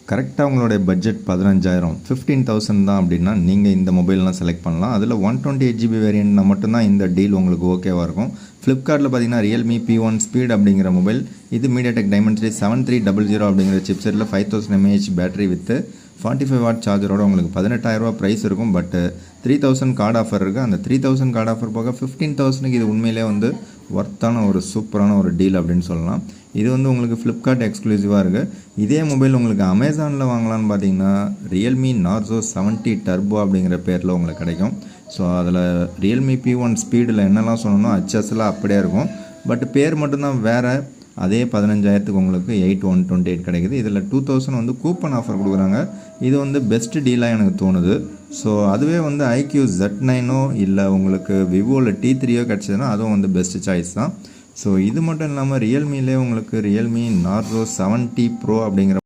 கரெக்டாக உங்களுடைய பட்ஜெட் 15,000 15,000 தான் அப்படின்னா நீங்கள் இந்த மொபைல்லாம் செலக்ட் பண்ணலாம். அதில் 128GB வேரியண்ட்னா மட்டும்தான் இந்த டீல் உங்களுக்கு ஓகேவாக இருக்கும். ஃப்ளிப்கார்ட்டில் பார்த்தீங்கன்னா ரியல்மி P1 ஸ்பீட் அப்படிங்கிற மொபைல், இது மீடியாடெக் டைமென்சிட்டி 7300 அப்படிங்கிற சிப்செட்டில் 5000 mAh பேட்டரி வித்து 45 வாட் சார்ஜரோட உங்களுக்கு 18,000 ப்ரைஸ் இருக்கும். பட் 3000 கார்டு ஆஃபர் இருக்குது. அந்த 3000 கார்டு ஆஃபர் போக 15,000க்கு இது உண்மையிலே வந்து ஒர்த்தான ஒரு சூப்பரான ஒரு டீல் அப்படின்னு சொல்லலாம். இது வந்து உங்களுக்கு ஃப்ளிப்கார்ட் எக்ஸ்க்ளூசிவாக இருக்குது. இதே மொபைல் உங்களுக்கு அமேசானில் வாங்கலான்னு பார்த்தீங்கன்னா ரியல்மி நார்சோ 70 டர்போ அப்படிங்கிற பேரில் உங்களுக்கு கிடைக்கும். ஸோ அதில் ரியல்மி P1 ஸ்பீடில் என்னெல்லாம் சொன்னோம்னா ஹச்எஸ்லாம் அப்படியே இருக்கும். பட் பேர் மட்டும்தான் வேறு. அதே 15,000க்கு உங்களுக்கு 8128 கிடைக்குது. இதில் 2000 வந்து கூப்பன் ஆஃபர் கொடுக்குறாங்க. இது வந்து பெஸ்ட் டீலாக எனக்கு தோணுது. ஸோ அதுவே வந்து IQ Z9ஓ இல்லை உங்களுக்கு விவோவில் T3ஓ கிடச்சதுன்னா அதுவும் வந்து பெஸ்ட் சாய்ஸ் தான். ஸோ இது மட்டும் இல்லாமல் ரியல்மிலே உங்களுக்கு ரியல்மி நார்சோ 70 ப்ரோ அப்படிங்கிற